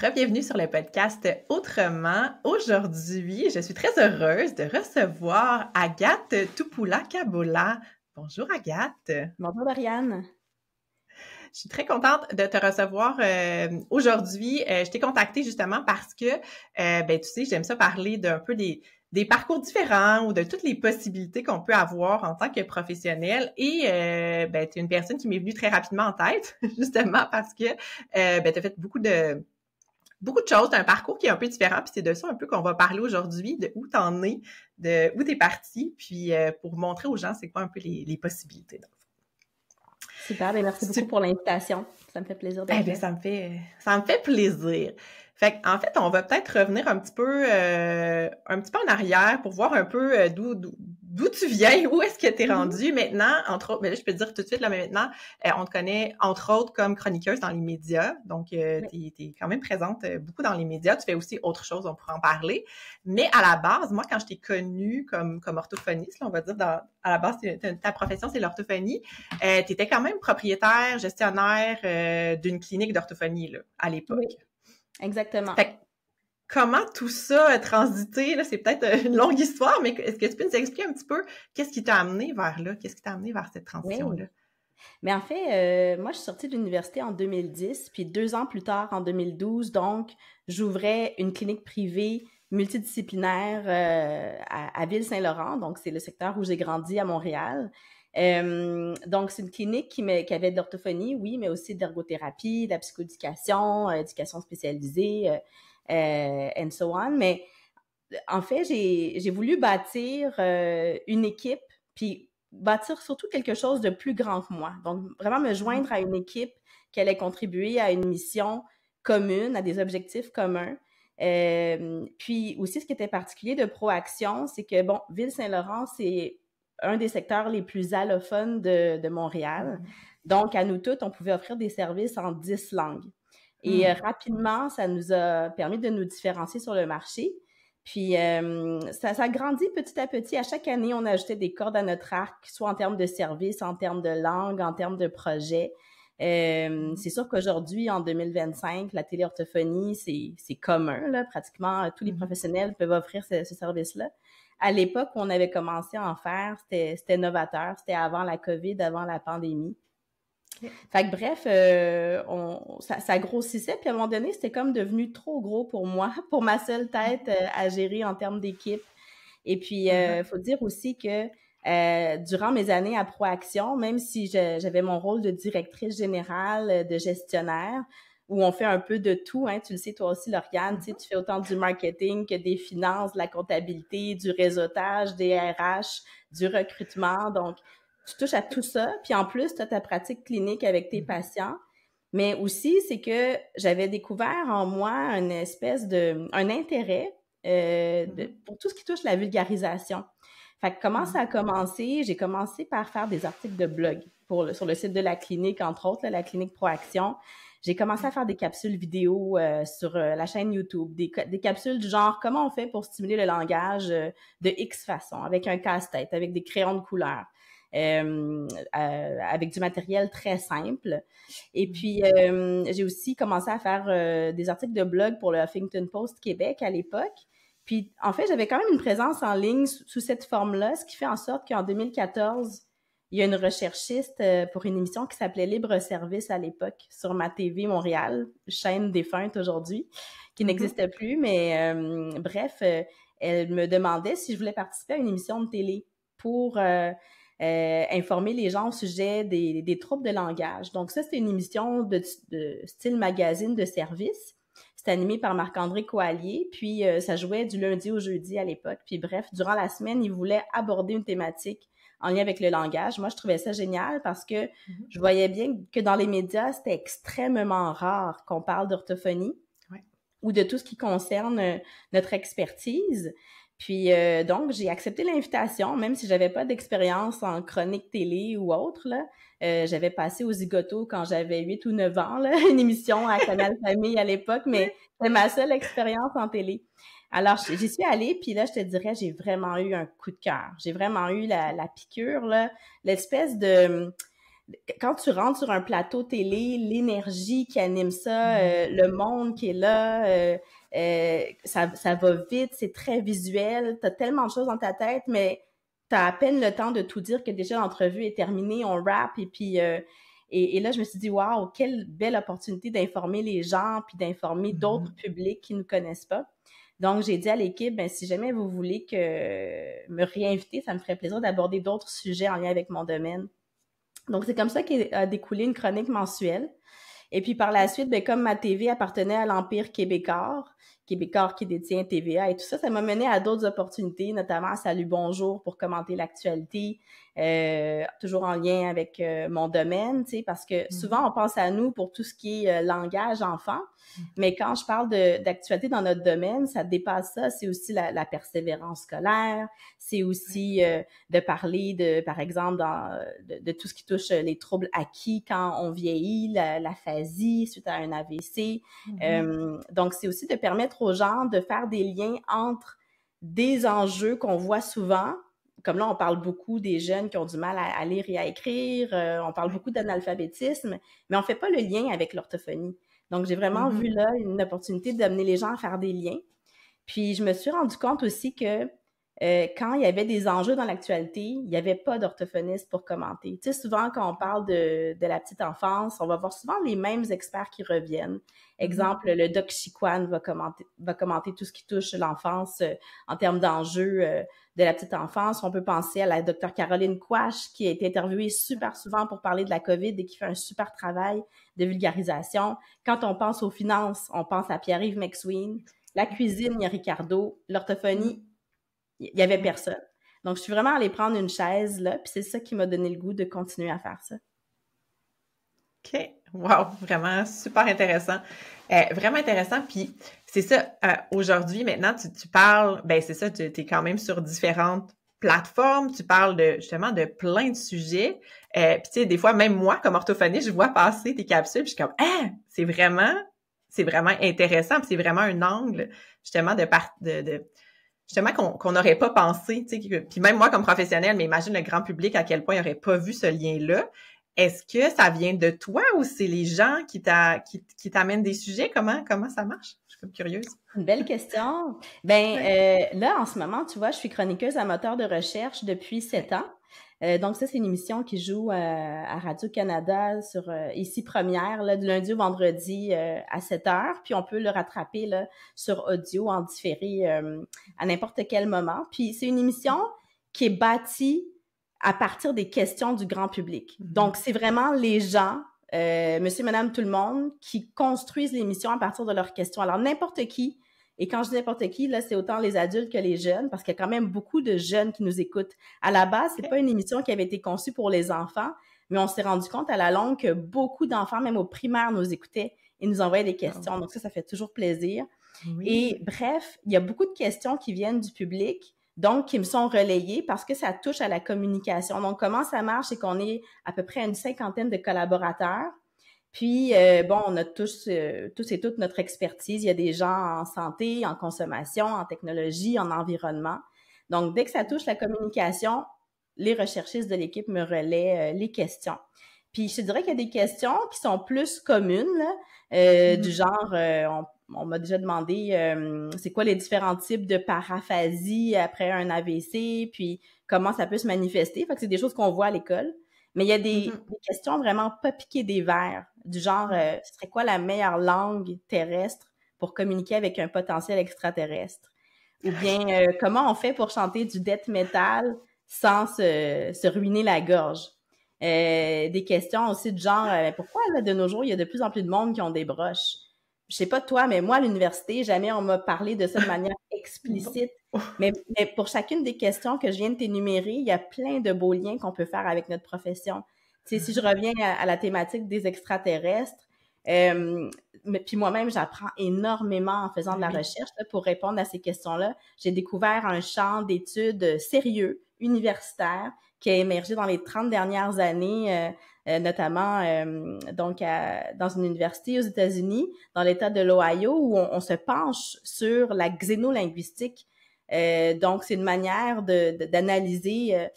Re-bienvenue sur le podcast Autrement. Aujourd'hui, je suis très heureuse de recevoir Agathe Tupoula-Kabola. Bonjour Agathe. Bonjour Marianne. Je suis très contente de te recevoir aujourd'hui. Je t'ai contactée justement parce que, tu sais, j'aime ça parler d'un peu des parcours différents ou de toutes les possibilités qu'on peut avoir en tant que professionnel. Et tu es une personne qui m'est venue très rapidement en tête, justement parce que tu as fait beaucoup de choses, t'as un parcours qui est un peu différent, puis c'est de ça un peu qu'on va parler aujourd'hui, de où t'en es, de où t'es parti, puis pour montrer aux gens c'est quoi un peu les possibilités. Donc. Super, bien merci beaucoup pour l'invitation. Ça me fait plaisir d'être là. Ça me fait plaisir. Fait en fait, on va peut-être revenir un petit peu en arrière pour voir un peu d'où tu viens, où est-ce que tu es rendu maintenant, entre autres. Mais là, je peux te dire tout de suite, là, mais maintenant, on te connaît, entre autres, comme chroniqueuse dans les médias. Donc, tu es quand même présente beaucoup dans les médias. Tu fais aussi autre chose, on pourra en parler. Mais à la base, moi, quand je t'ai connue comme orthophoniste, là, on va dire, à la base, ta profession, c'est l'orthophonie. Tu étais quand même propriétaire, gestionnaire d'une clinique d'orthophonie là, à l'époque. Oui, exactement. Fait, comment tout ça a transité? Là, c'est peut-être une longue histoire, mais est-ce que tu peux nous expliquer un petit peu qu'est-ce qui t'a amené vers là? Qu'est-ce qui t'a amené vers cette transition-là? Oui. Mais en fait, moi, je suis sortie de l'université en 2010, puis 2 ans plus tard, en 2012, donc, j'ouvrais une clinique privée multidisciplinaire à Ville-Saint-Laurent, donc c'est le secteur où j'ai grandi à Montréal. Donc, c'est une clinique qui avait de l'orthophonie, oui, mais aussi de l'ergothérapie, de la psychoéducation, éducation spécialisée, and so on. Mais en fait, j'ai voulu bâtir une équipe, puis bâtir surtout quelque chose de plus grand que moi. Donc, vraiment me joindre à une équipe qui allait contribuer à une mission commune, à des objectifs communs. Puis aussi, ce qui était particulier de Proaction, c'est que, bon, Ville-Saint-Laurent, c'est un des secteurs les plus allophones de Montréal. Donc, à nous toutes, on pouvait offrir des services en 10 langues. Et rapidement, ça nous a permis de nous différencier sur le marché. Puis, ça grandit petit à petit. À chaque année, on ajoutait des cordes à notre arc, soit en termes de services, en termes de langue, en termes de projets. C'est sûr qu'aujourd'hui, en 2025, la téléorthophonie, c'est commun, là. Pratiquement tous les professionnels peuvent offrir ce service-là. À l'époque où on avait commencé à en faire, c'était novateur. C'était avant la COVID, avant la pandémie. Fait que bref, ça grossissait, puis à un moment donné, c'était comme devenu trop gros pour moi, pour ma seule tête à gérer en termes d'équipe. Et puis, faut dire aussi que durant mes années à Proaction, même si j'avais mon rôle de directrice générale, de gestionnaire, où on fait un peu de tout, hein, tu le sais toi aussi, Lauriane, tu sais, tu fais autant du marketing que des finances, de la comptabilité, du réseautage, des RH, du recrutement, donc tu touches à tout ça, puis en plus, tu as ta pratique clinique avec tes patients. Mais aussi, c'est que j'avais découvert en moi un intérêt pour tout ce qui touche la vulgarisation. Fait que comment ça a commencé? J'ai commencé par faire des articles de blog sur le site de la clinique, entre autres, là, la clinique Proaction. J'ai commencé à faire des capsules vidéo sur la chaîne YouTube, des capsules du genre comment on fait pour stimuler le langage de X façon, avec un casse-tête, avec des crayons de couleur. Avec du matériel très simple. Et puis, j'ai aussi commencé à faire des articles de blog pour le Huffington Post Québec à l'époque. Puis, en fait, j'avais quand même une présence en ligne sous cette forme-là, ce qui fait en sorte qu'en 2014, il y a une recherchiste pour une émission qui s'appelait Libre Service à l'époque sur Ma TV Montréal, chaîne défunte aujourd'hui, qui n'existait plus. Mais bref, elle me demandait si je voulais participer à une émission de télé pour informer les gens au sujet des troubles de langage. Donc ça, c'était une émission de style magazine de service. C'était animé par Marc-André Coallier, puis ça jouait du lundi au jeudi à l'époque. Puis bref, durant la semaine, il voulait aborder une thématique en lien avec le langage. Moi, je trouvais ça génial parce que je voyais bien que dans les médias, c'était extrêmement rare qu'on parle d'orthophonie ou de tout ce qui concerne notre expertise. Puis donc, j'ai accepté l'invitation, même si j'avais pas d'expérience en chronique télé ou autre, là. J'avais passé au Zigoto quand j'avais 8 ou 9 ans, là, une émission à Canal Famille à l'époque, mais c'était ma seule expérience en télé. Alors, j'y suis allée, puis là, je te dirais, j'ai vraiment eu un coup de cœur. J'ai vraiment eu la piqûre, là, l'espèce de quand tu rentres sur un plateau télé, l'énergie qui anime ça, le monde qui est là, ça va vite, c'est très visuel, t'as tellement de choses dans ta tête, mais t'as à peine le temps de tout dire que déjà l'entrevue est terminée, on rap, et puis et là je me suis dit waouh, quelle belle opportunité d'informer les gens puis d'informer d'autres publics qui nous connaissent pas. Donc j'ai dit à l'équipe, ben si jamais vous voulez que me réinviter, ça me ferait plaisir d'aborder d'autres sujets en lien avec mon domaine. Donc, c'est comme ça qu'a découlé une chronique mensuelle. Et puis, par la suite, ben, comme ma TV appartenait à l'Empire québécois qui détient TVA et tout ça, ça m'a mené à d'autres opportunités, notamment à Salut Bonjour pour commenter l'actualité, toujours en lien avec mon domaine, tu sais, parce que souvent, on pense à nous pour tout ce qui est langage enfant, mais quand je parle d'actualité dans notre domaine, ça dépasse ça. C'est aussi la persévérance scolaire, c'est aussi de parler de, par exemple, de tout ce qui touche les troubles acquis quand on vieillit, l'aphasie suite à un AVC. Donc, c'est aussi de permettre aux gens de faire des liens entre des enjeux qu'on voit souvent. Comme là, on parle beaucoup des jeunes qui ont du mal à lire et à écrire, on parle beaucoup d'analphabétisme, mais on fait pas le lien avec l'orthophonie. Donc, j'ai vraiment vu là une opportunité d'amener les gens à faire des liens. Puis, je me suis rendu compte aussi que quand il y avait des enjeux dans l'actualité, il n'y avait pas d'orthophoniste pour commenter. Tu sais, souvent, quand on parle de la petite enfance, on va voir souvent les mêmes experts qui reviennent. Exemple, le doc Chiquan va commenter tout ce qui touche l'enfance en termes d'enjeux de la petite enfance. On peut penser à la docteure Caroline Quash, qui a été interviewée super souvent pour parler de la COVID et qui fait un super travail de vulgarisation. Quand on pense aux finances, on pense à Pierre-Yves McSween. La cuisine, il y a Ricardo. L'orthophonie, il y avait personne. Donc, je suis vraiment allée prendre une chaise, là, puis c'est ça qui m'a donné le goût de continuer à faire ça. OK. Wow! Vraiment super intéressant. Vraiment intéressant. Puis, c'est ça, aujourd'hui, maintenant, tu parles, ben c'est ça, tu es quand même sur différentes plateformes. Tu parles justement de plein de sujets. Puis, tu sais, des fois, même moi, comme orthophoniste, je vois passer tes capsules, puis je suis comme, c'est vraiment intéressant, puis c'est vraiment un angle, justement, justement qu'on n'aurait pas pensé, tu sais, puis même moi comme professionnelle, mais imagine le grand public à quel point il n'aurait pas vu ce lien-là. Est-ce que ça vient de toi ou c'est les gens qui t'amènent des sujets? Comment ça marche? Je suis comme curieuse. Une belle question. Ben là, en ce moment, tu vois, je suis chroniqueuse à moteur de recherche depuis 7 ans. Donc ça, c'est une émission qui joue à Radio-Canada sur Ici Première, là, du lundi au vendredi à 7h. Puis on peut le rattraper là, sur audio en différé à n'importe quel moment. Puis c'est une émission qui est bâtie à partir des questions du grand public. Donc c'est vraiment les gens, monsieur, madame, tout le monde, qui construisent l'émission à partir de leurs questions. Alors n'importe qui, et quand je dis n'importe qui, là, c'est autant les adultes que les jeunes, parce qu'il y a quand même beaucoup de jeunes qui nous écoutent. À la base, c'est pas une émission qui avait été conçue pour les enfants, mais on s'est rendu compte à la longue que beaucoup d'enfants, même au primaire, nous écoutaient et nous envoyaient des questions. Donc ça fait toujours plaisir. Oui. Et bref, il y a beaucoup de questions qui viennent du public, donc qui me sont relayées parce que ça touche à la communication. Donc, comment ça marche? C'est qu'on est à peu près une 50aine de collaborateurs. Puis, on a tous et toutes notre expertise. Il y a des gens en santé, en consommation, en technologie, en environnement. Donc, dès que ça touche la communication, les recherchistes de l'équipe me relaient les questions. Puis, je te dirais qu'il y a des questions qui sont plus communes, là, du genre, on m'a déjà demandé c'est quoi les différents types de paraphasie après un AVC, puis comment ça peut se manifester. Fait que c'est des choses qu'on voit à l'école. Mais il y a des questions vraiment pas piquées des verres, du genre, ce serait quoi la meilleure langue terrestre pour communiquer avec un potentiel extraterrestre? Ou bien, comment on fait pour chanter du death metal sans se ruiner la gorge? Des questions aussi du genre, pourquoi là, de nos jours, il y a de plus en plus de monde qui ont des broches? Je sais pas toi, mais moi, à l'université, jamais on m'a parlé de ça de manière explicite. Mais pour chacune des questions que je viens de t'énumérer, il y a plein de beaux liens qu'on peut faire avec notre profession. Tu sais, si je reviens à la thématique des extraterrestres, puis moi-même, j'apprends énormément en faisant de la recherche là, pour répondre à ces questions-là. J'ai découvert un champ d'études sérieux, universitaire, qui a émergé dans les 30 dernières années, notamment dans une université aux États-Unis, dans l'État de l'Ohio, où on se penche sur la xénolinguistique. Donc, c'est une manière d'analyser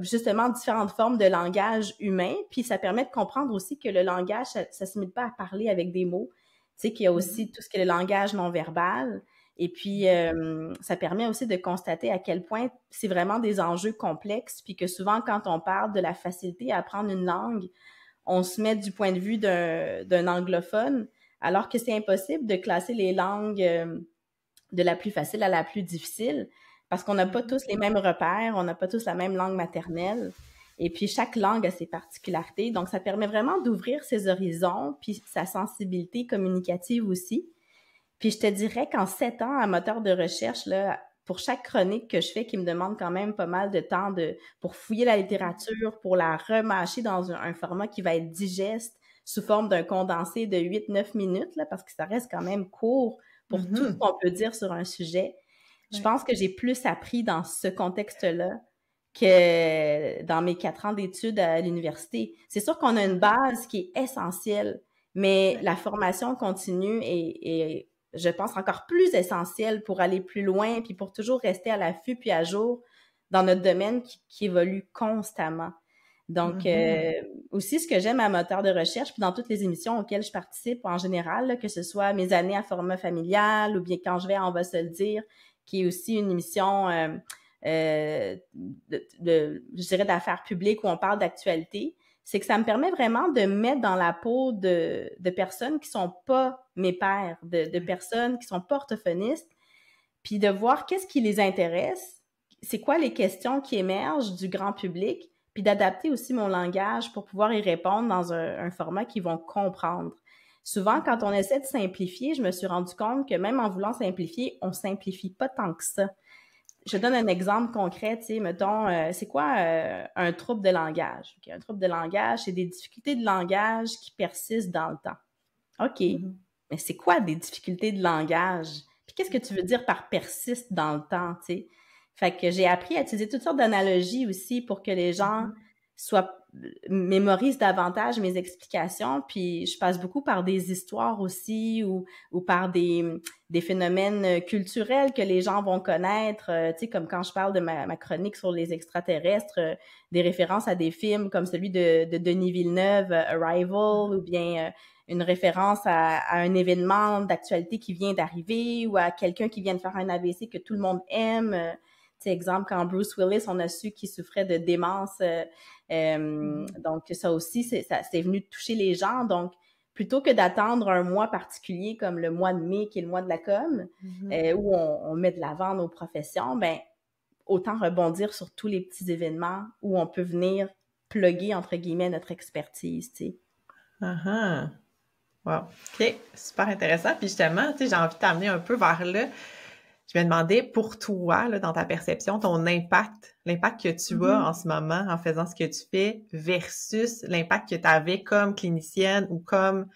justement différentes formes de langage humain, puis ça permet de comprendre aussi que le langage, ça se limite pas à parler avec des mots, tu sais, qu'il y a aussi tout ce qui est le langage non verbal, et puis ça permet aussi de constater à quel point c'est vraiment des enjeux complexes, puis que souvent, quand on parle de la facilité à apprendre une langue, on se met du point de vue d'un anglophone, alors que c'est impossible de classer les langues de la plus facile à la plus difficile, parce qu'on n'a pas tous les mêmes repères, on n'a pas tous la même langue maternelle, et puis chaque langue a ses particularités, donc ça permet vraiment d'ouvrir ses horizons, puis sa sensibilité communicative aussi. Puis je te dirais qu'en 7 ans, à moteur de recherche, là, pour chaque chronique que je fais, qui me demande quand même pas mal de temps pour fouiller la littérature, pour la remâcher dans un format qui va être digeste sous forme d'un condensé de 8-9 minutes, là, parce que ça reste quand même court pour tout ce qu'on peut dire sur un sujet. Je pense que j'ai plus appris dans ce contexte-là que dans mes 4 ans d'études à l'université. C'est sûr qu'on a une base qui est essentielle, mais la formation continue est, je pense, encore plus essentielle pour aller plus loin, puis pour toujours rester à l'affût puis à jour dans notre domaine qui évolue constamment. Donc, aussi, ce que j'aime à Moteur de recherche, puis dans toutes les émissions auxquelles je participe en général, là, que ce soit mes années à format familial ou bien quand je vais à On va se le dire, qui est aussi une émission, je dirais, d'affaires publiques où on parle d'actualité, c'est que ça me permet vraiment de me mettre dans la peau de personnes qui sont pas mes pairs, de personnes qui sont pas orthophonistes, puis de voir qu'est-ce qui les intéresse, c'est quoi les questions qui émergent du grand public, puis d'adapter aussi mon langage pour pouvoir y répondre dans un format qu'ils vont comprendre. Souvent, quand on essaie de simplifier, je me suis rendu compte que même en voulant simplifier, on simplifie pas tant que ça. Je donne un exemple concret, tu sais, mettons, c'est quoi un trouble de langage? Okay, un trouble de langage, c'est des difficultés de langage qui persistent dans le temps. OK, mais c'est quoi des difficultés de langage? Puis qu'est-ce que tu veux dire par persiste dans le temps, tu sais? Fait que j'ai appris à utiliser toutes sortes d'analogies aussi pour que les gens mémorisent davantage mes explications. Puis je passe beaucoup par des histoires aussi ou par des phénomènes culturels que les gens vont connaître. Tu sais, comme quand je parle de ma chronique sur les extraterrestres, des références à des films comme celui de Denis Villeneuve, Arrival, ou bien une référence à un événement d'actualité qui vient d'arriver ou à quelqu'un qui vient de faire un AVC que tout le monde aime. Tu sais, exemple, quand Bruce Willis, on a su qu'il souffrait de démence. Donc, ça aussi, c'est venu toucher les gens. Donc, plutôt que d'attendre un mois particulier comme le mois de mai, qui est le mois de la com, où on met de l'avant nos professions, ben autant rebondir sur tous les petits événements où on peut venir plugger, entre guillemets, notre expertise, tu sais. Wow. OK, super intéressant. Puis justement, tu sais, j'ai envie de t'amener un peu vers là. Je me demandais, pour toi, là, dans ta perception, ton impact, l'impact que tu as en ce moment en faisant ce que tu fais versus l'impact que tu avais comme clinicienne ou comme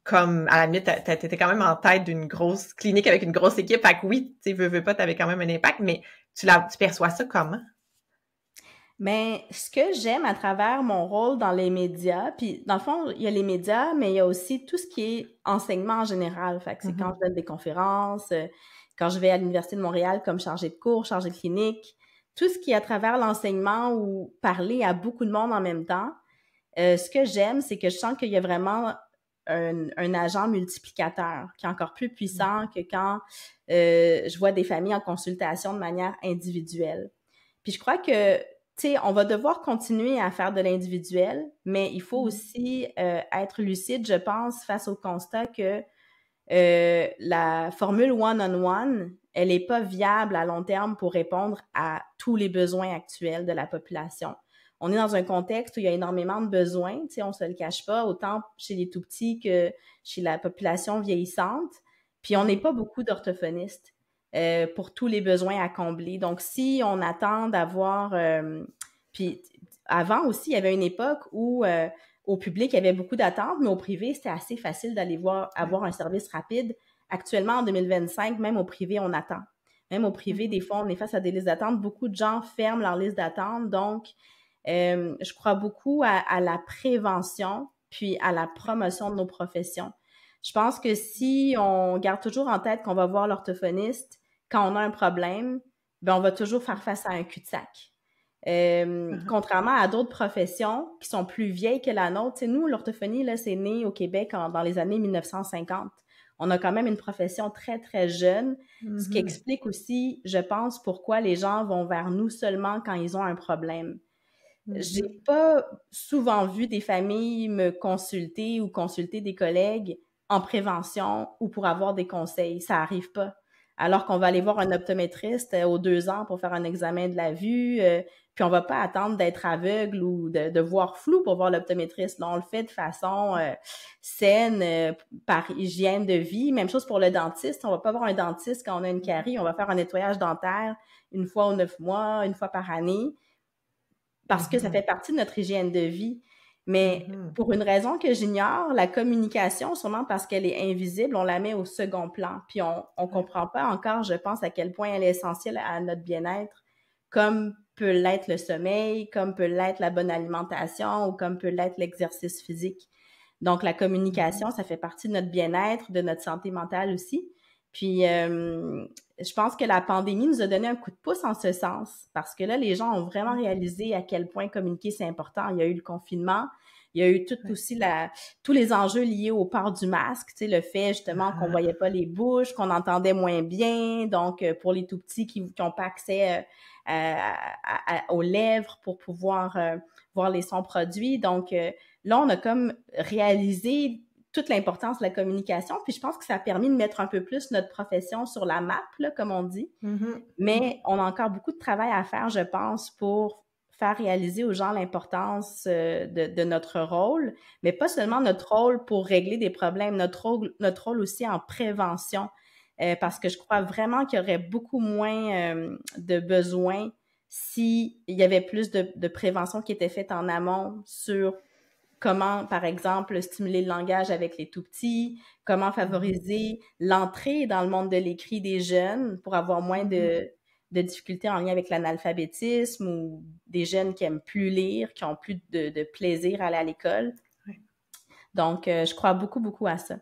à la limite, t'étais quand même en tête d'une grosse clinique avec une grosse équipe. Fait que oui, tu sais, veux pas, t'avais quand même un impact, mais tu perçois ça comment? Mais ce que j'aime à travers mon rôle dans les médias, puis dans le fond, il y a les médias, mais il y a aussi tout ce qui est enseignement en général. Fait que c'est quand je donne des conférences, quand je vais à l'Université de Montréal comme chargée de cours, chargée de clinique, tout ce qui est à travers l'enseignement ou parler à beaucoup de monde en même temps. Ce que j'aime, c'est que je sens qu'il y a vraiment un agent multiplicateur qui est encore plus puissant que quand je vois des familles en consultation de manière individuelle. Puis je crois que tu sais, on va devoir continuer à faire de l'individuel, mais il faut aussi être lucide, je pense, face au constat que la formule one-on-one, elle n'est pas viable à long terme pour répondre à tous les besoins actuels de la population. On est dans un contexte où il y a énormément de besoins, tu sais, on se le cache pas, autant chez les tout-petits que chez la population vieillissante, puis on n'est pas beaucoup d'orthophonistes. Pour tous les besoins à combler. Donc, si on attend d'avoir... puis avant aussi, il y avait une époque où au public, il y avait beaucoup d'attentes, mais au privé, c'était assez facile d'aller avoir un service rapide. Actuellement, en 2025, même au privé, on attend. Même au privé, des fois, on est face à des listes d'attente. Beaucoup de gens ferment leur liste d'attente. Donc, je crois beaucoup à la prévention puis à la promotion de nos professions. Je pense que si on garde toujours en tête qu'on va voir l'orthophoniste quand on a un problème, ben on va toujours faire face à un cul-de-sac. Contrairement à d'autres professions qui sont plus vieilles que la nôtre, tu sais, nous, l'orthophonie, là, c'est né au Québec dans les années 1950. On a quand même une profession très, très jeune, ce qui explique aussi, je pense, pourquoi les gens vont vers nous seulement quand ils ont un problème. J'ai pas souvent vu des familles me consulter ou consulter des collègues en prévention ou pour avoir des conseils. Ça arrive pas. Alors qu'on va aller voir un optométriste aux 2 ans pour faire un examen de la vue, puis on va pas attendre d'être aveugle ou de voir flou pour voir l'optométriste. Là, on le fait de façon saine, par hygiène de vie. Même chose pour le dentiste. On va pas voir un dentiste quand on a une carie. On va faire un nettoyage dentaire une fois aux 9 mois, une fois par année, parce que ça fait partie de notre hygiène de vie. Mais pour une raison que j'ignore, la communication, sûrement parce qu'elle est invisible, on la met au second plan. Puis on comprend pas encore, je pense, à quel point elle est essentielle à notre bien-être, comme peut l'être le sommeil, comme peut l'être la bonne alimentation ou comme peut l'être l'exercice physique. Donc, la communication, ça fait partie de notre bien-être, de notre santé mentale aussi. Puis, je pense que la pandémie nous a donné un coup de pouce en ce sens, parce que là, les gens ont vraiment réalisé à quel point communiquer, c'est important. Il y a eu le confinement, il y a eu tous les enjeux liés au port du masque, tu sais, le fait justement qu'on voyait pas les bouches, qu'on entendait moins bien, donc pour les tout-petits qui n'ont pas accès aux lèvres pour pouvoir voir les sons produits. Donc là, on a comme réalisé toute l'importance de la communication, puis je pense que ça a permis de mettre un peu plus notre profession sur la map, là, comme on dit. Mais on a encore beaucoup de travail à faire, je pense, pour faire réaliser aux gens l'importance de notre rôle, mais pas seulement notre rôle pour régler des problèmes, notre rôle aussi en prévention, parce que je crois vraiment qu'il y aurait beaucoup moins de besoins s'il y avait plus de prévention qui était faite en amont sur comment, par exemple, stimuler le langage avec les tout-petits, comment favoriser l'entrée dans le monde de l'écrit des jeunes pour avoir moins de difficultés en lien avec l'analphabétisme ou des jeunes qui aiment plus lire, qui ont plus de plaisir à aller à l'école. Donc, je crois beaucoup, beaucoup à ça.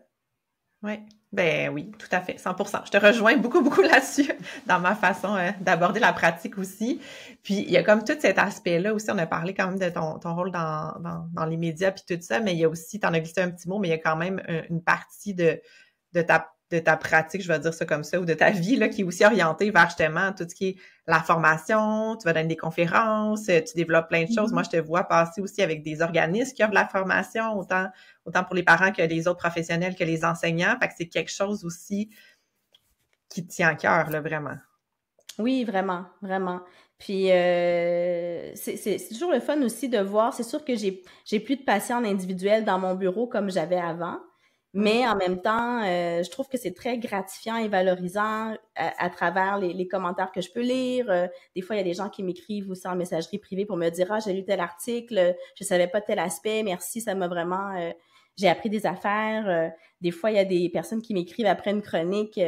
Oui, ben oui, tout à fait, 100%. Je te rejoins beaucoup, beaucoup là-dessus, dans ma façon d'aborder la pratique aussi. Puis, il y a comme tout cet aspect-là aussi, on a parlé quand même de ton rôle dans les médias puis tout ça, mais il y a aussi, t'en as glissé un petit mot, mais il y a quand même une partie de ta pratique, je vais dire ça comme ça, ou de ta vie, là, qui est aussi orientée vers justement tout ce qui est la formation, tu vas donner des conférences, tu développes plein de choses. Moi, je te vois passer aussi avec des organismes qui offrent de la formation, autant pour les parents que les autres professionnels, que les enseignants. Fait que c'est quelque chose aussi qui te tient à cœur, là, vraiment. Oui, vraiment, vraiment. Puis, c'est toujours le fun aussi de voir. C'est sûr que j'ai plus de patients individuels dans mon bureau comme j'avais avant. Mais en même temps, je trouve que c'est très gratifiant et valorisant à travers les commentaires que je peux lire. Des fois, il y a des gens qui m'écrivent aussi en messagerie privée pour me dire « Ah, j'ai lu tel article, je savais pas tel aspect, merci, ça m'a vraiment... j'ai appris des affaires. » Des fois, il y a des personnes qui m'écrivent après une chronique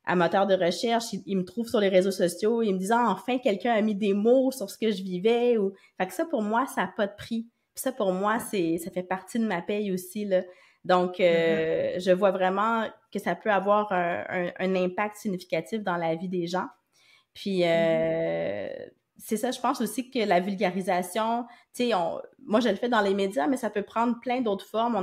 à moteur de recherche, ils me trouvent sur les réseaux sociaux, ils me disent « Ah, enfin, quelqu'un a mis des mots sur ce que je vivais. » Fait que ça, pour moi, ça n'a pas de prix. Puis ça, pour moi, ça fait partie de ma paye aussi, là. Donc, je vois vraiment que ça peut avoir un impact significatif dans la vie des gens. Puis, c'est ça, je pense aussi que la vulgarisation, tu sais, moi, je le fais dans les médias, mais ça peut prendre plein d'autres formes.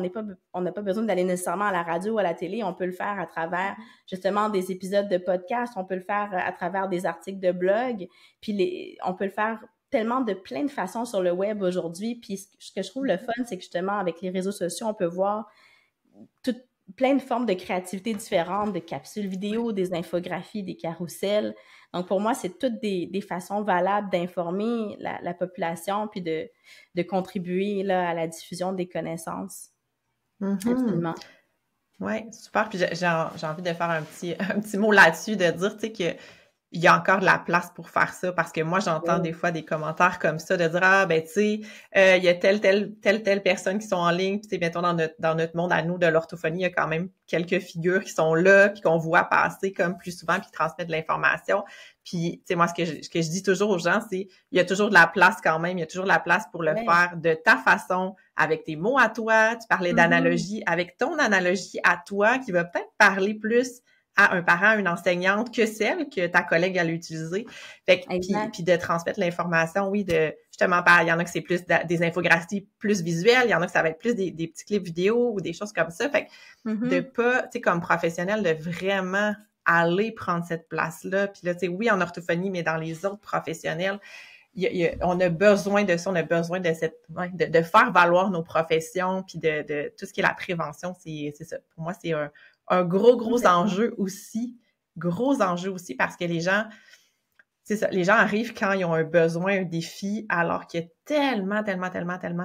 On n'a pas besoin d'aller nécessairement à la radio ou à la télé. On peut le faire à travers, justement, des épisodes de podcast. On peut le faire à travers des articles de blog. Puis, on peut le faire tellement de plein de façons sur le web aujourd'hui. Puis, ce que je trouve le fun, c'est que justement, avec les réseaux sociaux, on peut voir plein de formes de créativité différentes, de capsules vidéo, des infographies, des carousels. Donc, pour moi, c'est toutes des façons valables d'informer la population puis de contribuer là, à la diffusion des connaissances. Absolument. Oui, super. Puis j'ai envie de faire un petit mot là-dessus, de dire, tu sais, que il y a encore de la place pour faire ça, parce que moi, j'entends des fois des commentaires comme ça, de dire, ah, ben, tu sais, il y a telle personne qui sont en ligne, puis mettons, dans notre monde à nous de l'orthophonie, il y a quand même quelques figures qui sont là, puis qu'on voit passer comme plus souvent, puis qui transmettent de l'information. Puis, tu sais, moi, ce que je dis toujours aux gens, c'est, il y a toujours de la place quand même, il y a toujours de la place pour le faire de ta façon, avec tes mots à toi. Tu parlais d'analogie, avec ton analogie à toi, qui va peut-être parler plus à un parent, une enseignante, que celle que ta collègue a utilisée. Fait que, puis de transmettre l'information, oui, justement, il y en a que c'est plus des infographies plus visuelles, il y en a que ça va être plus des petits clips vidéo ou des choses comme ça. Fait que de pas, tu sais, comme professionnel, de vraiment aller prendre cette place-là. Puis là, tu sais, oui, en orthophonie, mais dans les autres professionnels, on a besoin de ça, on a besoin de de faire valoir nos professions, puis de tout ce qui est la prévention, c'est ça. Pour moi, c'est un gros enjeu aussi. Gros enjeu aussi parce que les gens, c'est ça, les gens arrivent quand ils ont un besoin, un défi, alors qu'il y a tellement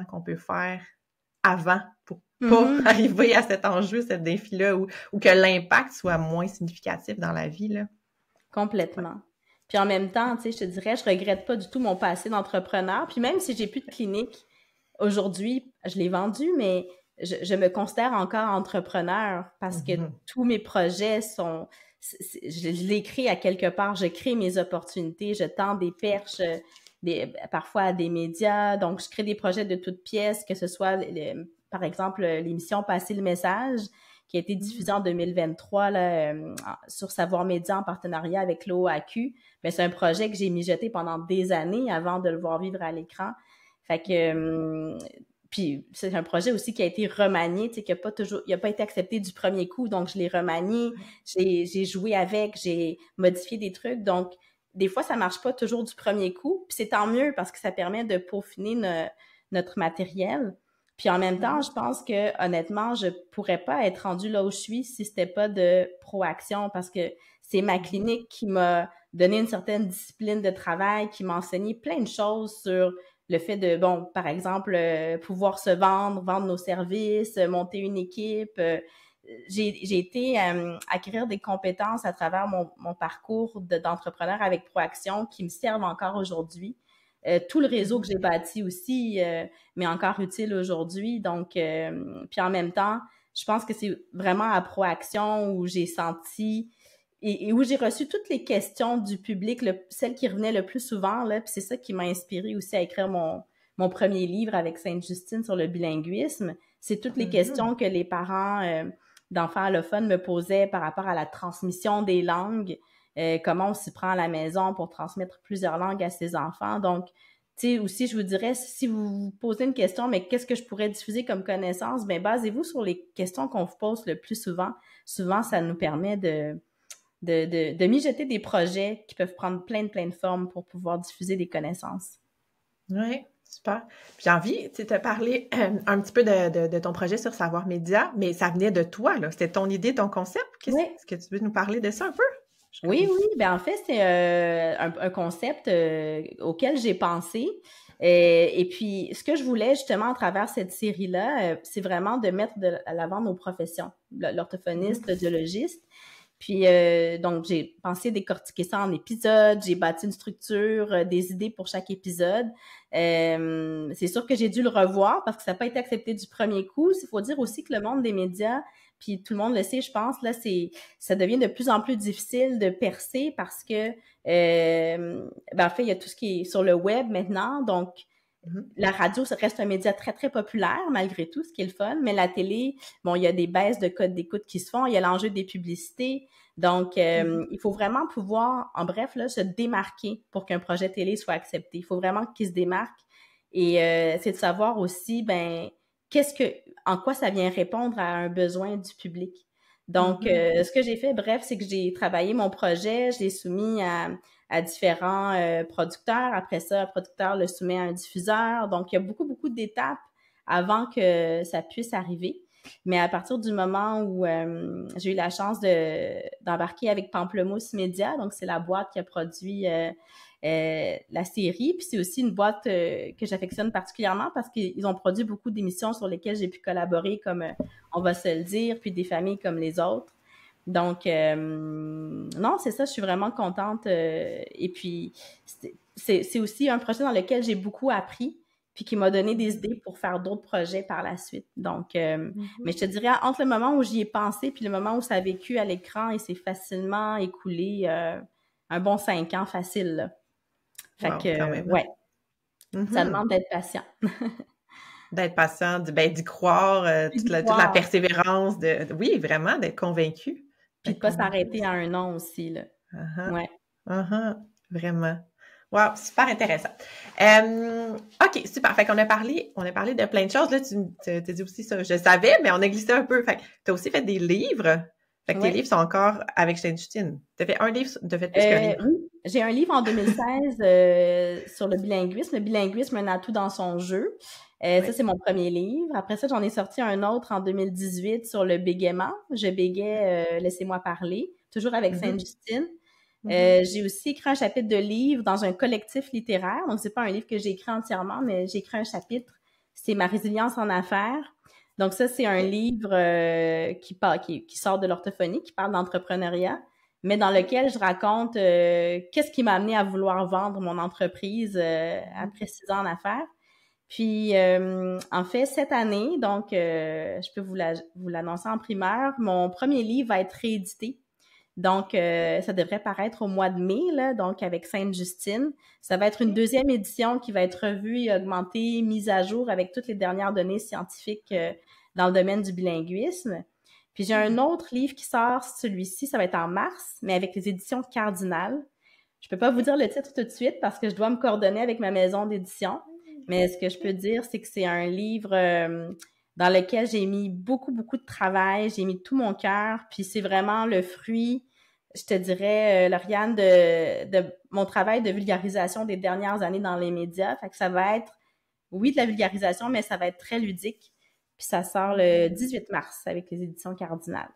qu'on peut faire avant pour pas arriver à cet enjeu, cet défi-là, ou que l'impact soit moins significatif dans la vie, là. Complètement. Ouais. Puis en même temps, tu sais, je te dirais, je regrette pas du tout mon passé d'entrepreneur. Puis même si j'ai plus de clinique, aujourd'hui, je l'ai vendu, mais je me considère encore entrepreneur parce que tous mes projets sont... Je l'écris à quelque part, je crée mes opportunités, je tends des perches parfois à des médias. Donc, je crée des projets de toutes pièces, que ce soit, par exemple, l'émission Passer le message, qui a été diffusée en 2023 là, sur Savoir Média en partenariat avec l'OAQ. Mais c'est un projet que j'ai mijoté pendant des années avant de le voir vivre à l'écran. Fait que... puis c'est un projet aussi qui a été remanié, tu sais, qui a pas été accepté du premier coup, donc je l'ai remanié, j'ai joué avec, j'ai modifié des trucs, donc des fois ça marche pas toujours du premier coup, puis c'est tant mieux parce que ça permet de peaufiner notre matériel. Puis en même temps, je pense que honnêtement, je pourrais pas être rendue là où je suis si c'était pas de Proaction, parce que c'est ma clinique qui m'a donné une certaine discipline de travail, qui m'a enseigné plein de choses sur le fait de, bon, par exemple, pouvoir se vendre nos services, monter une équipe. J'ai été acquérir des compétences à travers mon parcours d'entrepreneur avec Proaction qui me servent encore aujourd'hui. Tout le réseau que j'ai bâti aussi m'est encore utile aujourd'hui. Donc, puis en même temps, je pense que c'est vraiment à Proaction où j'ai senti et où j'ai reçu toutes les questions du public, celles qui revenaient le plus souvent, là, puis c'est ça qui m'a inspirée aussi à écrire mon premier livre avec Sainte-Justine sur le bilinguisme. C'est toutes les questions que les parents d'enfants allophones me posaient par rapport à la transmission des langues, comment on s'y prend à la maison pour transmettre plusieurs langues à ses enfants. Donc, tu sais, aussi, je vous dirais, si vous vous posez une question, mais qu'est-ce que je pourrais diffuser comme connaissance? Bien, basez-vous sur les questions qu'on vous pose le plus souvent. Souvent, ça nous permet de mijoter des projets qui peuvent prendre plein de formes pour pouvoir diffuser des connaissances. Oui, super. J'ai envie, tu sais, te parler un petit peu de ton projet sur Savoir Média, mais ça venait de toi, là. C'était ton idée, ton concept? Est-ce que tu veux nous parler de ça un peu? Oui. Ben en fait, c'est un concept auquel j'ai pensé. Et puis, ce que je voulais justement à travers cette série-là, c'est vraiment de mettre à l'avant nos professions, l'orthophoniste, le biologiste. Puis, donc, j'ai pensé décortiquer ça en épisodes, j'ai bâti une structure, des idées pour chaque épisode. C'est sûr que j'ai dû le revoir parce que ça n'a pas été accepté du premier coup. Il faut dire aussi que le monde des médias, puis tout le monde le sait, je pense, là, ça devient de plus en plus difficile de percer parce que, en fait, il y a tout ce qui est sur le web maintenant, donc la radio, ça reste un média très, très populaire, malgré tout, ce qui est le fun. Mais la télé, bon, il y a des baisses de codes d'écoute qui se font. Il y a l'enjeu des publicités. Donc, il faut vraiment pouvoir, en bref, là, se démarquer pour qu'un projet télé soit accepté. Il faut vraiment qu'il se démarque. Et c'est de savoir aussi, ben, en quoi ça vient répondre à un besoin du public. Donc, ce que j'ai fait, bref, c'est que j'ai travaillé mon projet, je l'ai soumis à différents producteurs. Après ça, un producteur le soumet à un diffuseur. Donc, il y a beaucoup d'étapes avant que ça puisse arriver. Mais à partir du moment où j'ai eu la chance d'embarquer avec Pamplemousse Média, donc c'est la boîte qui a produit la série, puis c'est aussi une boîte que j'affectionne particulièrement parce qu'ils ont produit beaucoup d'émissions sur lesquelles j'ai pu collaborer, comme On va se le dire, puis Des familles comme les autres. Donc, non, c'est ça, je suis vraiment contente. Et puis, c'est aussi un projet dans lequel j'ai beaucoup appris, puis qui m'a donné des idées pour faire d'autres projets par la suite. Donc, mais je te dirais, entre le moment où j'y ai pensé puis le moment où ça a vécu à l'écran, il s'est facilement écoulé un bon 5 ans facile, là. Fait que, ouais, ça demande d'être patient. D'être patient, d'y croire, toute la persévérance, oui, vraiment, d'être convaincu. Puis de pas s'arrêter à un nom aussi, là. Ouais. Vraiment. Wow, super intéressant. OK, super. Fait qu'on a parlé de plein de choses. Là, tu t'as dit aussi ça. Je savais, mais on a glissé un peu. Fait que tu as aussi fait des livres. Fait que tes livres sont encore avec Sainte-Justine. Tu as fait un livre, tu as fait plus qu'un livre. Oui, j'ai un livre en 2016 sur le bilinguisme. Le bilinguisme, un atout dans son jeu. Ça, c'est mon premier livre. Après ça, j'en ai sorti un autre en 2018 sur le bégaiement. Je bégais, laissez-moi parler, toujours avec Sainte-Justine. J'ai aussi écrit un chapitre de livre dans un collectif littéraire. Donc, c'est pas un livre que j'ai écrit entièrement, mais j'ai écrit un chapitre. C'est Ma résilience en affaires. Donc, ça, c'est un livre qui sort de l'orthophonie, qui parle d'entrepreneuriat, mais dans lequel je raconte qu'est-ce qui m'a amené à vouloir vendre mon entreprise après 6 ans en affaires. Puis, en fait, cette année, donc, je peux vous l'annoncer en primeur, mon premier livre va être réédité. Donc, ça devrait paraître au mois de mai, là, donc avec Sainte-Justine. Ça va être une deuxième édition qui va être revue et augmentée, mise à jour avec toutes les dernières données scientifiques dans le domaine du bilinguisme. Puis j'ai un autre livre qui sort, celui-ci, ça va être en mars, mais avec les éditions Cardinal. Je peux pas vous dire le titre tout de suite parce que je dois me coordonner avec ma maison d'édition. Mais ce que je peux dire, c'est que c'est un livre dans lequel j'ai mis beaucoup, beaucoup de travail, j'ai mis tout mon cœur, puis c'est vraiment le fruit, je te dirais, Lauriane, de mon travail de vulgarisation des dernières années dans les médias. Fait que ça va être, oui, de la vulgarisation, mais ça va être très ludique. Puis ça sort le 18 mars avec les éditions Cardinal.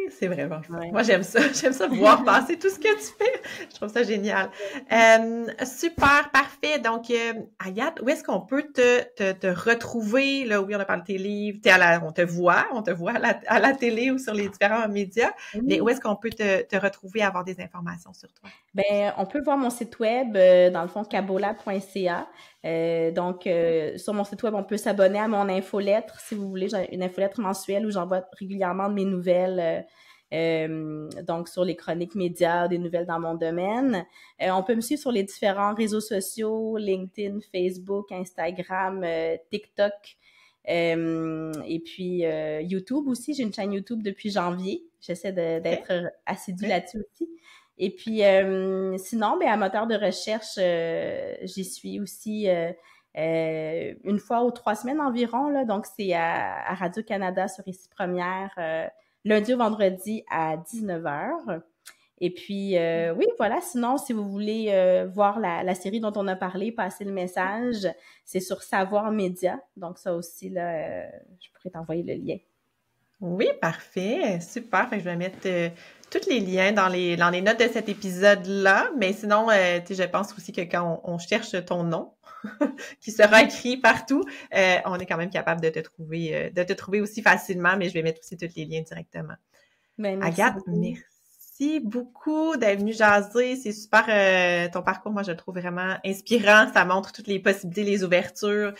C'est vraiment fun. Ouais. Moi, j'aime ça. J'aime ça voir passer tout ce que tu fais. Je trouve ça génial. Super, parfait. Donc, Agathe, où est-ce qu'on peut te retrouver? Là, oui, on a parlé de tes livres. On te voit à la télé ou sur les différents médias. Oui. Mais où est-ce qu'on peut te retrouver, avoir des informations sur toi? Ben, on peut voir mon site web, dans le fond, kabola.ca. Donc, sur mon site web, on peut s'abonner à mon infolettre, si vous voulez. J'ai une infolettre mensuelle où j'envoie régulièrement de mes nouvelles, donc sur les chroniques médias, des nouvelles dans mon domaine. On peut me suivre sur les différents réseaux sociaux, LinkedIn, Facebook, Instagram, TikTok, et puis YouTube aussi. J'ai une chaîne YouTube depuis janvier. J'essaie d'être assidue là-dessus aussi. Et puis, sinon, à moteur de recherche, j'y suis aussi une fois ou 3 semaines environ. Là, donc, c'est à Radio-Canada sur Ici Première, lundi au vendredi à 19h. Et puis, oui, voilà. Sinon, si vous voulez voir la série dont on a parlé, passer le message, c'est sur Savoir Média. Donc, ça aussi, là, je pourrais t'envoyer le lien. Oui, parfait. Super. Fait que je vais mettre tous les liens dans les notes de cet épisode-là. Mais sinon, je pense aussi que quand on cherche ton nom, qui sera écrit partout, on est quand même capable de te trouver aussi facilement. Mais je vais mettre aussi tous les liens directement. Ben, Agathe, merci beaucoup d'être venue jaser. C'est super, ton parcours, moi, je le trouve vraiment inspirant. Ça montre toutes les possibilités, les ouvertures,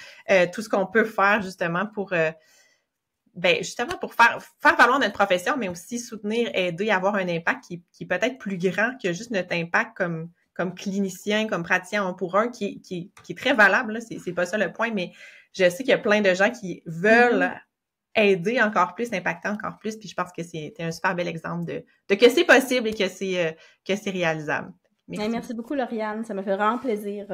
tout ce qu'on peut faire justement pour justement pour faire valoir notre profession, mais aussi soutenir, aider, avoir un impact qui est peut-être plus grand que juste notre impact comme clinicien, comme praticien un pour un, qui est très valable. Là. C'est pas ça le point, mais je sais qu'il y a plein de gens qui veulent aider encore plus, impacter encore plus, puis je pense que c'est un super bel exemple de que c'est possible et que c'est réalisable. Merci beaucoup, Lauriane. Ça me fait vraiment plaisir